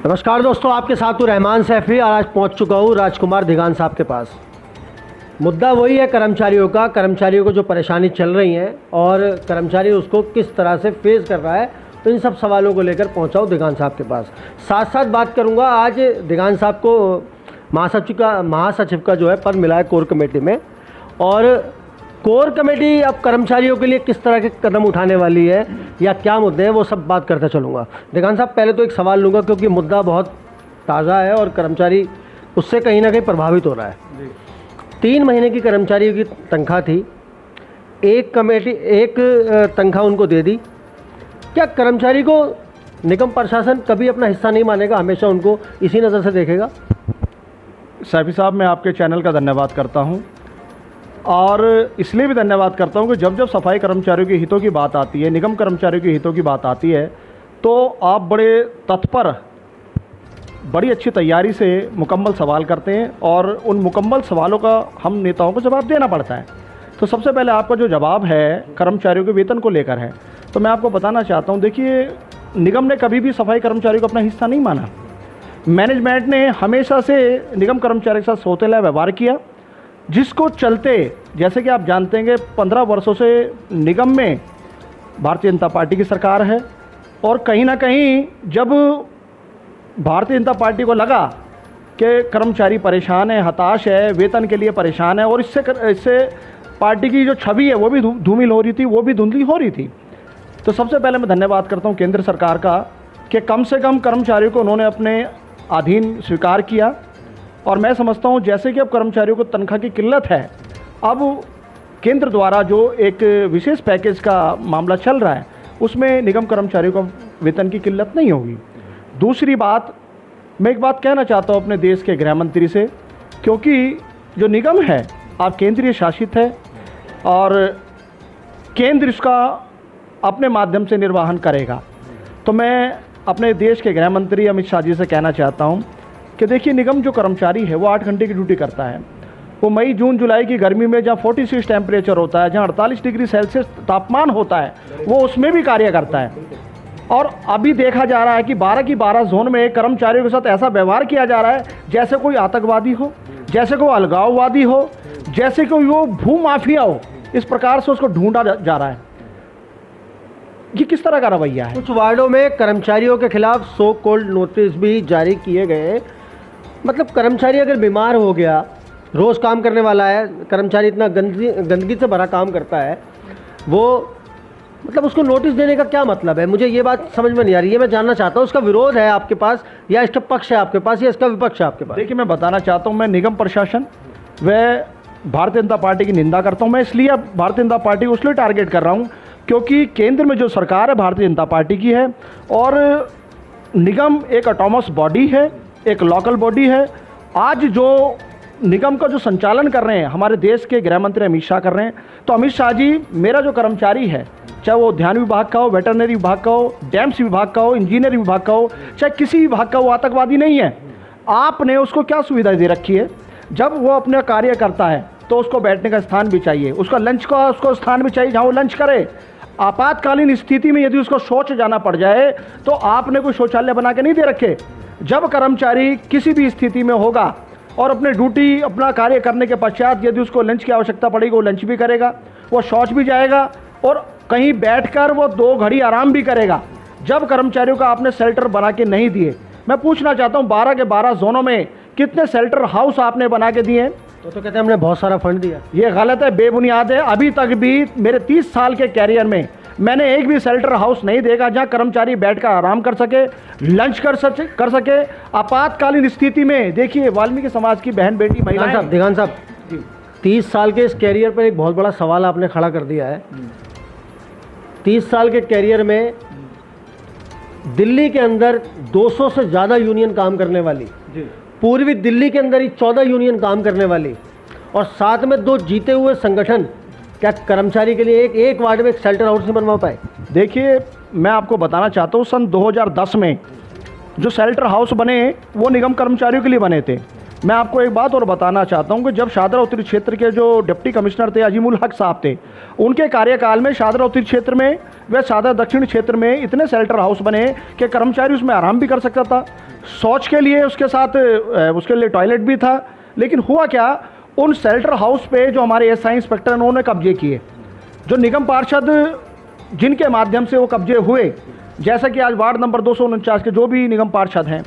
नमस्कार दोस्तों, आपके साथ हूँ रहमान सैफी और आज पहुँच चुका हूँ राजकुमार धिगान साहब के पास। मुद्दा वही है कर्मचारियों का, कर्मचारियों को जो परेशानी चल रही हैं और कर्मचारी उसको किस तरह से फेस कर रहा है, तो इन सब सवालों को लेकर पहुँचा हूँ धिगान साहब के पास। साथ साथ बात करूँगा, आज धिगान साहब को महासचिव का जो है पद मिला है कोर कमेटी में, और कोर कमेटी अब कर्मचारियों के लिए किस तरह के कदम उठाने वाली है या क्या मुद्दे हैं, वो सब बात करता चलूँगा। धिगान साहब, पहले तो एक सवाल लूँगा क्योंकि मुद्दा बहुत ताज़ा है और कर्मचारी उससे कहीं ना कहीं प्रभावित हो रहा है। 3 महीने की कर्मचारियों की तनख्वाह थी, एक तनख्वाह उनको दे दी। क्या कर्मचारी को निगम प्रशासन कभी अपना हिस्सा नहीं मानेगा, हमेशा उनको इसी नज़र से देखेगा? सैफी साहब, मैं आपके चैनल का धन्यवाद करता हूं और इसलिए भी धन्यवाद करता हूं कि जब जब सफाई कर्मचारियों के हितों की बात आती है, निगम कर्मचारियों के हितों की बात आती है, तो आप बड़े तत्पर, बड़ी अच्छी तैयारी से मुकम्मल सवाल करते हैं और उन मुकम्मल सवालों का हम नेताओं को जवाब देना पड़ता है। तो सबसे पहले आपका जो जवाब है कर्मचारियों के वेतन को लेकर है, तो मैं आपको बताना चाहता हूँ, देखिए, निगम ने कभी भी सफाई कर्मचारियों को अपना हिस्सा नहीं माना। मैनेजमेंट ने हमेशा से निगम कर्मचारियों के साथ सौतेला व्यवहार किया, जिसको चलते, जैसे कि आप जानते हैं कि 15 वर्षों से निगम में भारतीय जनता पार्टी की सरकार है और कहीं ना कहीं जब भारतीय जनता पार्टी को लगा कि कर्मचारी परेशान है, हताश है, वेतन के लिए परेशान है और इससे पार्टी की जो छवि है वो भी धूमिल हो रही थी, वो भी धुंधली हो रही थी। तो सबसे पहले मैं धन्यवाद करता हूँ केंद्र सरकार का कि कम से कम कर्मचारियों को उन्होंने अपने अधीन स्वीकार किया। और मैं समझता हूँ जैसे कि अब कर्मचारियों को तनख्वाह की किल्लत है, अब केंद्र द्वारा जो एक विशेष पैकेज का मामला चल रहा है उसमें निगम कर्मचारियों को वेतन की किल्लत नहीं होगी। दूसरी बात, मैं एक बात कहना चाहता हूँ अपने देश के गृह मंत्री से, क्योंकि जो निगम है आप केंद्रीय शासित है और केंद्र इसका अपने माध्यम से निर्वहन करेगा। तो मैं अपने देश के गृह मंत्री अमित शाह जी से कहना चाहता हूँ कि देखिए, निगम जो कर्मचारी है वो 8 घंटे की ड्यूटी करता है। वो मई जून जुलाई की गर्मी में जहाँ 46 टेम्परेचर होता है, जहाँ 48 डिग्री सेल्सियस तापमान होता है, वो उसमें भी कार्य करता है। और अभी देखा जा रहा है कि 12 की 12 जोन में कर्मचारियों के साथ ऐसा व्यवहार किया जा रहा है जैसे कोई आतंकवादी हो, जैसे कोई अलगाववादी हो, जैसे कोई वो भूमाफिया हो। इस प्रकार से उसको ढूंढा जा रहा है। ये किस तरह का रवैया है? कुछ वार्डों में कर्मचारियों के खिलाफ सो कॉल्ड नोटिस भी जारी किए गए। मतलब कर्मचारी अगर बीमार हो गया, रोज़ काम करने वाला है, कर्मचारी इतना गंदगी से भरा काम करता है, वो मतलब उसको नोटिस देने का क्या मतलब है? मुझे ये बात समझ में नहीं आ रही है। मैं जानना चाहता हूँ, उसका विरोध है आपके पास या इसका पक्ष है आपके पास या इसका विपक्ष है आपके पास? देखिए, मैं बताना चाहता हूँ, मैं निगम प्रशासन व भारतीय जनता पार्टी की निंदा करता हूँ। मैं इसलिए अब भारतीय जनता पार्टी को इसलिए टारगेट कर रहा हूँ क्योंकि केंद्र में जो सरकार है भारतीय जनता पार्टी की है और निगम एक ऑटोनमस बॉडी है, एक लोकल बॉडी है। आज जो निगम का जो संचालन कर रहे हैं हमारे देश के गृह मंत्री अमित शाह कर रहे हैं। तो अमित शाह जी, मेरा जो कर्मचारी है, चाहे वो उद्यान विभाग का हो, वेटरनरी विभाग का हो, डैम्स विभाग का हो, इंजीनियरिंग विभाग का हो, चाहे किसी विभाग का, वो आतंकवादी नहीं है। आपने उसको क्या सुविधा दे रखी है? जब वो अपना कार्य करता है तो उसको बैठने का स्थान भी चाहिए, उसका लंच का उसको स्थान भी चाहिए जहाँ वो लंच करे। आपातकालीन स्थिति में यदि उसको शौच जाना पड़ जाए तो आपने कोई शौचालय बना के नहीं दे रखे। जब कर्मचारी किसी भी स्थिति में होगा और अपने ड्यूटी, अपना कार्य करने के पश्चात यदि उसको लंच की आवश्यकता पड़ेगी, वो लंच भी करेगा, वो शौच भी जाएगा और कहीं बैठकर वो 2 घड़ी आराम भी करेगा। जब कर्मचारियों का आपने शेल्टर बना के नहीं दिए, मैं पूछना चाहता हूँ 12 के 12 जोनों में कितने शेल्टर हाउस आपने बना के दिए? तो कहते हैं हमने बहुत सारा फंड दिया। ये गलत है, बेबुनियाद है। अभी तक भी मेरे 30 साल के कैरियर में मैंने एक भी शेल्टर हाउस नहीं देखा जहां कर्मचारी बैठकर आराम कर सके, लंच कर सके। आपातकालीन स्थिति में देखिए, वाल्मीकि समाज की बहन बेटी महिलाएं। धिगान साहब, 30 साल के इस कैरियर पर एक बहुत बड़ा सवाल आपने खड़ा कर दिया है। 30 साल के कैरियर में दिल्ली के अंदर 200 से ज़्यादा यूनियन काम करने वाली, पूर्वी दिल्ली के अंदर ही 14 यूनियन काम करने वाली और साथ में 2 जीते हुए संगठन, क्या कर्मचारी के लिए एक वार्ड में एक शेल्टर हाउस नहीं बनवा पाए? देखिए, मैं आपको बताना चाहता हूँ, सन 2010 में जो शेल्टर हाउस बने वो निगम कर्मचारियों के लिए बने थे। मैं आपको एक बात और बताना चाहता हूं कि जब शाहदरा उत्तरी क्षेत्र के जो डिप्टी कमिश्नर थे अजीमुल हक साहब थे, उनके कार्यकाल में शाहदरा उत्तरी क्षेत्र में व शाहदरा दक्षिण क्षेत्र में इतने शेल्टर हाउस बने कि कर्मचारी उसमें आराम भी कर सकता था। शौच के लिए उसके साथ उसके लिए टॉयलेट भी था। लेकिन हुआ क्या, उन शेल्टर हाउस पे जो हमारे एसआई इंस्पेक्टर हैं उन्होंने कब्जे किए, जो निगम पार्षद जिनके माध्यम से वो कब्जे हुए, जैसा कि आज वार्ड नंबर 249 के जो भी निगम पार्षद हैं,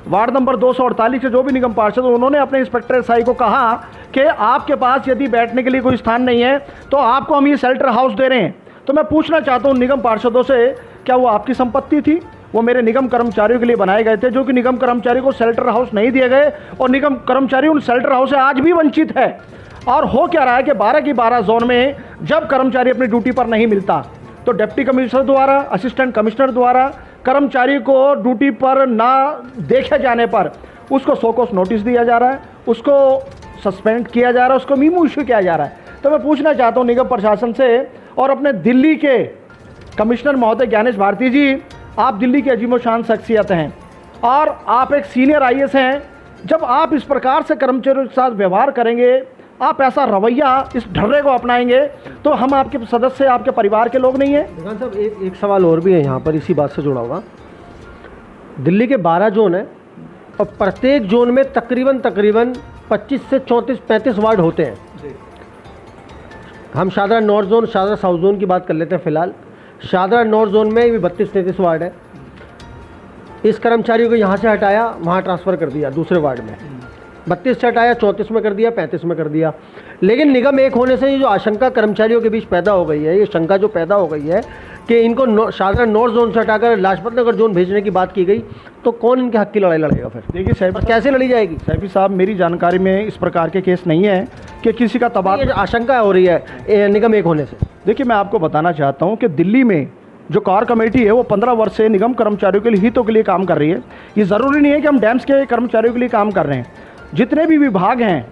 वार्ड नंबर 248 के जो भी निगम पार्षद, उन्होंने अपने इंस्पेक्टर एसआई को कहा कि आपके पास यदि बैठने के लिए कोई स्थान नहीं है तो आपको हम ये शेल्टर हाउस दे रहे हैं। तो मैं पूछना चाहता हूँ निगम पार्षदों से, क्या वो आपकी संपत्ति थी? वो मेरे निगम कर्मचारियों के लिए बनाए गए थे, जो कि निगम कर्मचारियों को शेल्टर हाउस नहीं दिए गए और निगम कर्मचारी उन शेल्टर हाउस से आज भी वंचित है। और हो क्या रहा है कि 12 की 12 जोन में जब कर्मचारी अपनी ड्यूटी पर नहीं मिलता तो डिप्टी कमिश्नर द्वारा, असिस्टेंट कमिश्नर द्वारा कर्मचारी को ड्यूटी पर ना देखे जाने पर उसको शोकॉस नोटिस दिया जा रहा है, उसको सस्पेंड किया जा रहा है, उसको मीमू इश्यू किया जा रहा है। तो मैं पूछना चाहता हूँ निगम प्रशासन से और अपने दिल्ली के कमिश्नर महोदय ज्ञानेश भारती जी, आप दिल्ली के अजीमो शान शख्सियत हैं और आप एक सीनियर आईएएस हैं, जब आप इस प्रकार से कर्मचारियों के साथ व्यवहार करेंगे, आप ऐसा रवैया, इस ढर्रे को अपनाएंगे, तो हम आपके सदस्य, आपके परिवार के लोग नहीं हैं? दिगान साहब, एक सवाल और भी है यहाँ पर, इसी बात से जुड़ा हुआ। दिल्ली के 12 जोन हैं और प्रत्येक जोन में तकरीबन 25 से 34-35 वार्ड होते हैं। हम Shahdara north zone, Shahdara south zone की बात कर लेते हैं फिलहाल। शादरा नॉर्थ जोन में भी 32-33 वार्ड है। इस कर्मचारियों को यहाँ से हटाया, वहाँ ट्रांसफ़र कर दिया दूसरे वार्ड में, 32 से हटाया, 34 में कर दिया, 35 में कर दिया। लेकिन निगम एक होने से ये जो आशंका कर्मचारियों के बीच पैदा हो गई है, ये शंका जो पैदा हो गई है कि इनको शादरा नॉर्थ जोन से हटाकर लाजपत नगर जोन भेजने की बात की गई, तो कौन इनके हक की लड़ाई लड़ेगा फिर? देखिए साहब, कैसे लड़ी जाएगी? सैफी साहब, मेरी जानकारी में इस प्रकार के केस नहीं है कि किसी का तबादला, आशंका हो रही है निगम एक होने से। देखिए, मैं आपको बताना चाहता हूँ कि दिल्ली में जो कार कमेटी है वो 15 वर्ष से निगम कर्मचारियों के लिए, हितों के लिए काम कर रही है। ये ज़रूरी नहीं है कि हम डैम्स के कर्मचारियों के लिए काम कर रहे हैं। जितने भी विभाग हैं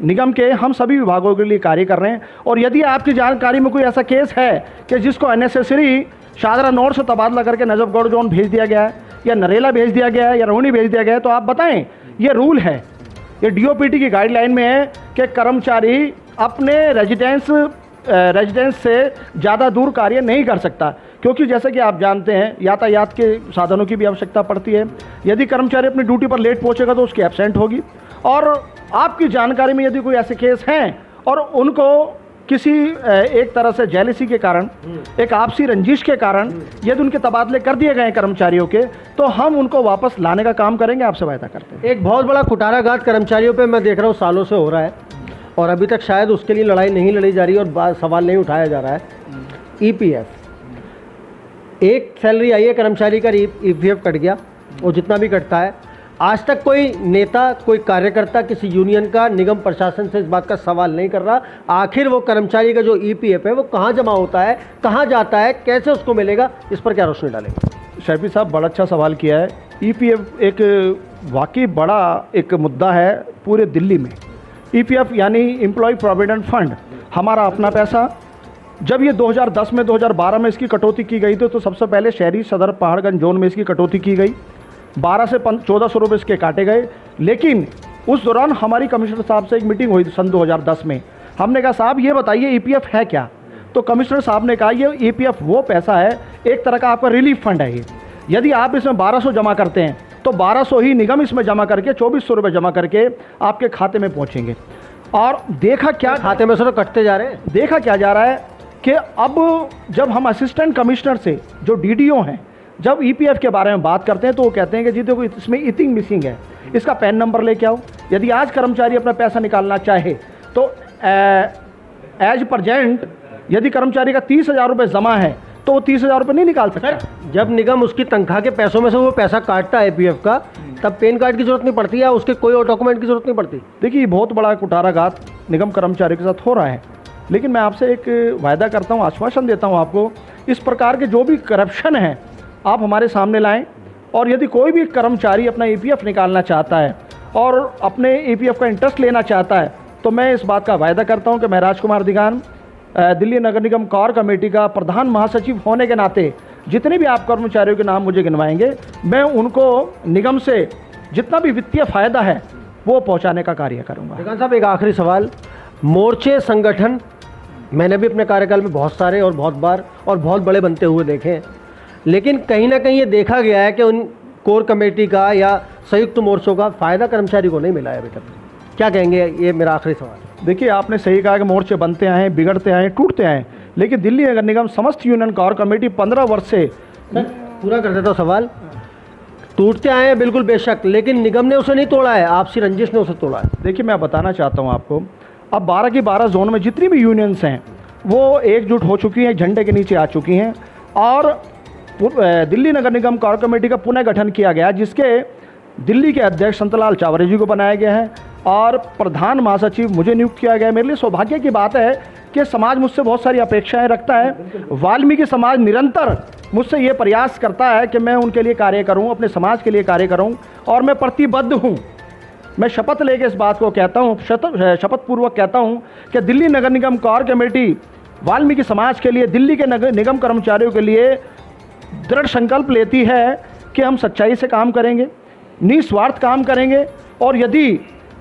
निगम के, हम सभी विभागों के लिए कार्य कर रहे हैं। और यदि आपकी जानकारी में कोई ऐसा केस है कि जिसको अननेसेसरी शादरा नॉर्थ से तबादला करके नजफगढ़ जोन भेज दिया गया है, या नरेला भेज दिया गया है, या रोहिणी भेज दिया गया है, तो आप बताएं। ये रूल है, ये डीओपीटी की गाइडलाइन में है कि कर्मचारी अपने रेजिडेंस से ज़्यादा दूर कार्य नहीं कर सकता, क्योंकि जैसे कि आप जानते हैं यातायात के साधनों की भी आवश्यकता पड़ती है। यदि कर्मचारी अपनी ड्यूटी पर लेट पहुंचेगा तो उसकी एब्सेंट होगी। और आपकी जानकारी में यदि कोई ऐसे केस हैं और उनको किसी एक तरह से जेलसी के कारण, एक आपसी रंजिश के कारण यदि उनके तबादले कर दिए गए कर्मचारियों के, तो हम उनको वापस लाने का काम करेंगे, आपसे वायदा करते हैं। एक बहुत बड़ा कुटाराघात कर्मचारियों पे मैं देख रहा हूँ सालों से हो रहा है और अभी तक शायद उसके लिए लड़ाई नहीं लड़ी जा रही और सवाल नहीं उठाया जा रहा है। ईपीएफ, एक सैलरी आई है कर्मचारी का, ईपीएफ कट गया, और जितना भी कटता है, आज तक कोई नेता, कोई कार्यकर्ता किसी यूनियन का निगम प्रशासन से इस बात का सवाल नहीं कर रहा आखिर वो कर्मचारी का जो ईपीएफ है वो कहाँ जमा होता है, कहाँ जाता है, कैसे उसको मिलेगा, इस पर क्या रोशनी डालेंगे? शैफी साहब, बड़ा अच्छा सवाल किया है। ईपीएफ एक वाकई बड़ा एक मुद्दा है पूरे दिल्ली में। ईपीएफ यानी एम्प्लॉय प्रोविडेंट फंड, हमारा अपना पैसा। जब ये 2010 में 2012 में इसकी कटौती की गई थी तो सबसे पहले शहरी सदर पहाड़गंज जोन में इसकी कटौती की गई, 12 से 1400 रुपये इसके काटे गए। लेकिन उस दौरान हमारी कमिश्नर साहब से एक मीटिंग हुई सन 2010 में। हमने कहा साहब ये बताइए ईपीएफ है क्या? तो कमिश्नर साहब ने कहा ये ईपीएफ वो पैसा है, एक तरह का आपका रिलीफ फंड है। ये यदि आप इसमें 1200 जमा करते हैं तो 1200 ही निगम इसमें जमा करके 2400 रुपये जमा करके आपके खाते में पहुँचेंगे। और देखा क्या, खाते में से तो कटते जा रहे हैं। देखा क्या जा रहा है कि अब जब हम असिस्टेंट कमिश्नर से, जो डीडीओ हैं, जब ईपीएफ के बारे में बात करते हैं तो वो कहते हैं कि जी देखो इसमें इथिंग मिसिंग है, इसका पैन नंबर लेके आओ। यदि आज कर्मचारी अपना पैसा निकालना चाहे तो एज प्रजेंट यदि कर्मचारी का 30,000 रुपये जमा है तो वो 30,000 रुपये नहीं निकाल सकता। जब निगम उसकी तनख्वाह के पैसों में से वो पैसा काटता है ईपीएफ का, तब पैन कार्ड की जरूरत नहीं पड़ती है, उसके कोई और डॉक्यूमेंट की जरूरत नहीं पड़ती। देखिए, ये बहुत बड़ा कुटाराघात निगम कर्मचारियों के साथ हो रहा है। लेकिन मैं आपसे एक वायदा करता हूँ, आश्वासन देता हूँ आपको, इस प्रकार के जो भी करप्शन है आप हमारे सामने लाएं। और यदि कोई भी कर्मचारी अपना ईपीएफ निकालना चाहता है और अपने ईपीएफ का इंटरेस्ट लेना चाहता है तो मैं इस बात का वायदा करता हूं कि मैं राजकुमार दिगान, दिल्ली नगर निगम कोर कमेटी का प्रधान महासचिव होने के नाते जितने भी आप कर्मचारियों के नाम मुझे गिनवाएंगे, मैं उनको निगम से जितना भी वित्तीय फ़ायदा है वो पहुँचाने का कार्य करूँगा। दिगान साहब, एक आखिरी सवाल, मोर्चे संगठन मैंने भी अपने कार्यकाल में बहुत सारे और बहुत बार और बहुत बड़े बनते हुए देखे हैं, लेकिन कहीं ना कहीं ये देखा गया है कि उन कोर कमेटी का या संयुक्त मोर्चों का फ़ायदा कर्मचारी को नहीं मिला है अभी तक। क्या कहेंगे, ये मेरा आखिरी सवाल। देखिए, आपने सही कहा कि मोर्चे बनते आए, बिगड़ते आए, टूटते आए, लेकिन दिल्ली नगर निगम समस्त यूनियन कोर कमेटी 15 वर्ष से पूरा कर देता हूँ सवाल। टूटते आए हैं बिल्कुल बेशक, लेकिन निगम ने उसे नहीं तोड़ा है, आपसी रंजिश ने उसे तोड़ा है। देखिए, मैं बताना चाहता हूँ आपको, अब 12 की 12 जोन में जितनी भी यूनियंस हैं वो एकजुट हो चुकी हैं, झंडे के नीचे आ चुकी हैं और दिल्ली नगर निगम कोर कमेटी का पुनः गठन किया गया, जिसके दिल्ली के अध्यक्ष संतलाल चावरे जी को बनाया गया है और प्रधान महासचिव मुझे नियुक्त किया गया है। मेरे लिए सौभाग्य की बात है कि समाज मुझसे बहुत सारी अपेक्षाएं रखता है। वाल्मीकि समाज निरंतर मुझसे ये प्रयास करता है कि मैं उनके लिए कार्य करूं, अपने समाज के लिए कार्य करूं और मैं प्रतिबद्ध हूं। मैं शपथ लेके इस बात को कहता हूं, शपथ पूर्वक कहता हूं कि दिल्ली नगर निगम कोर कमेटी वाल्मीकि समाज के लिए, दिल्ली के निगम कर्मचारियों के लिए दृढ़ संकल्प लेती है कि हम सच्चाई से काम करेंगे, निस्वार्थ काम करेंगे और यदि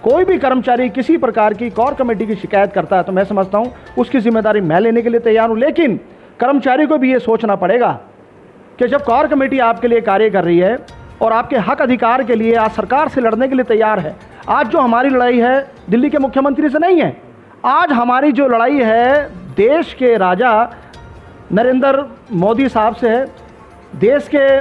कोई भी कर्मचारी किसी प्रकार की कोर कमेटी की शिकायत करता है तो मैं समझता हूं उसकी जिम्मेदारी मैं लेने के लिए तैयार हूं। लेकिन कर्मचारी को भी ये सोचना पड़ेगा कि जब कोर कमेटी आपके लिए कार्य कर रही है और आपके हक अधिकार के लिए आज सरकार से लड़ने के लिए तैयार है, आज जो हमारी लड़ाई है दिल्ली के मुख्यमंत्री से नहीं है, आज हमारी जो लड़ाई है देश के राजा नरेंद्र मोदी साहब से है, देश के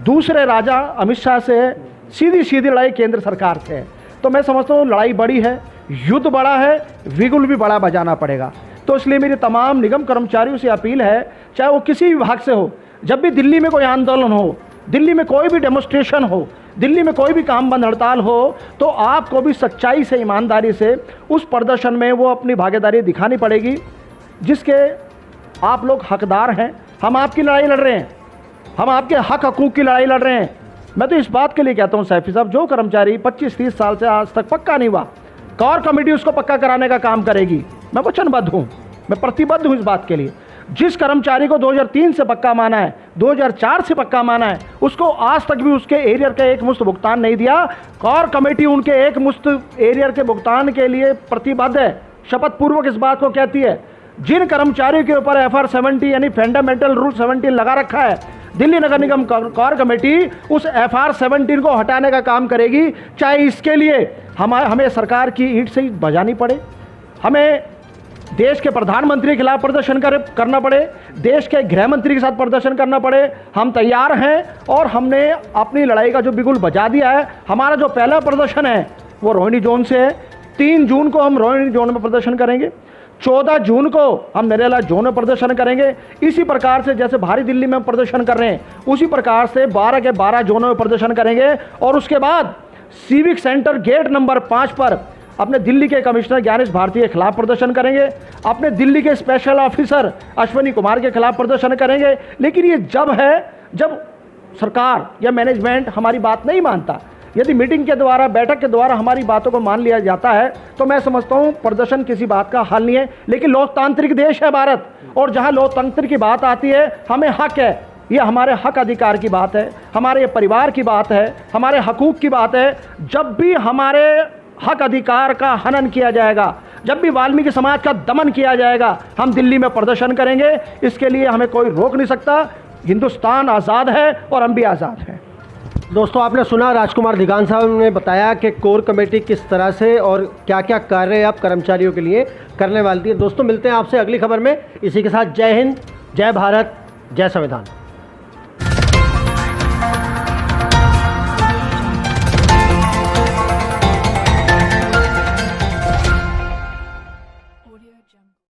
दूसरे राजा अमित शाह से है, सीधी सीधी लड़ाई केंद्र सरकार से है। तो मैं समझता हूँ लड़ाई बड़ी है, युद्ध बड़ा है, विगुल भी बड़ा बजाना पड़ेगा। तो इसलिए मेरी तमाम निगम कर्मचारियों से अपील है, चाहे वो किसी विभाग से हो, जब भी दिल्ली में कोई आंदोलन हो, दिल्ली में कोई भी डेमोन्स्ट्रेशन हो, दिल्ली में कोई भी काम बंद हड़ताल हो, तो आपको भी सच्चाई से, ईमानदारी से उस प्रदर्शन में वो अपनी भागीदारी दिखानी पड़ेगी जिसके आप लोग हकदार हैं। हम आपकी लड़ाई लड़ रहे हैं, हम आपके हक हकूक़ की लड़ाई लड़ रहे हैं। मैं तो इस बात के लिए कहता हूं सैफी साहब, जो कर्मचारी 25-30 साल से आज तक पक्का नहीं हुआ, कोर कमेटी उसको पक्का कराने का काम करेगी। मैं वचनबद्ध हूं, मैं प्रतिबद्ध हूं इस बात के लिए। जिस कर्मचारी को 2003 से पक्का माना है, 2004 से पक्का माना है, उसको आज तक भी उसके एरियर का एक मुश्त भुगतान नहीं दिया, कोर कमेटी उनके एक मुश्त एरियर के भुगतान के लिए प्रतिबद्ध है, शपथ पूर्वक इस बात को कहती है। जिन कर्मचारियों के ऊपर FR 70 यानी फंडामेंटल रूल 17 लगा रखा है, दिल्ली नगर निगम कोर कमेटी उस FR 17 को हटाने का काम करेगी, चाहे इसके लिए हमें सरकार की ईंट से बजानी पड़े, हमें देश के प्रधानमंत्री के खिलाफ प्रदर्शन करना पड़े, देश के गृह मंत्री के साथ प्रदर्शन करना पड़े। हम तैयार हैं और हमने अपनी लड़ाई का जो बिगुल बजा दिया है। हमारा जो पहला प्रदर्शन है वो रोहिणी जोन से है। 3 जून को हम रोहिणी जोन में प्रदर्शन करेंगे, 14 जून को हम नरेला जोन में प्रदर्शन करेंगे। इसी प्रकार से जैसे भारी दिल्ली में हम प्रदर्शन कर रहे हैं, उसी प्रकार से 12 के 12 जोनों में प्रदर्शन करेंगे और उसके बाद सिविक सेंटर गेट नंबर 5 पर अपने दिल्ली के कमिश्नर ज्ञानेश भारती के खिलाफ प्रदर्शन करेंगे, अपने दिल्ली के स्पेशल ऑफिसर अश्विनी कुमार के खिलाफ प्रदर्शन करेंगे। लेकिन ये जब है जब सरकार या मैनेजमेंट हमारी बात नहीं मानता। यदि मीटिंग के द्वारा, बैठक के द्वारा हमारी बातों को मान लिया जाता है तो मैं समझता हूँ प्रदर्शन किसी बात का हल नहीं है। लेकिन लोकतांत्रिक देश है भारत, और जहाँ लोकतंत्र की बात आती है हमें हक है, ये हमारे हक अधिकार की बात है, हमारे परिवार की बात है, हमारे हकूक़ की बात है। जब भी हमारे हक अधिकार का हनन किया जाएगा, जब भी वाल्मीकि समाज का दमन किया जाएगा, हम दिल्ली में प्रदर्शन करेंगे। इसके लिए हमें कोई रोक नहीं सकता। हिंदुस्तान आज़ाद है और हम भी आज़ाद हैं। दोस्तों, आपने सुना राजकुमार धिगान साहब ने बताया कि कोर कमेटी किस तरह से और क्या क्या कार्य अब कर्मचारियों के लिए करने वाली है। दोस्तों, मिलते हैं आपसे अगली खबर में। इसी के साथ जय हिंद, जय भारत, जय संविधान।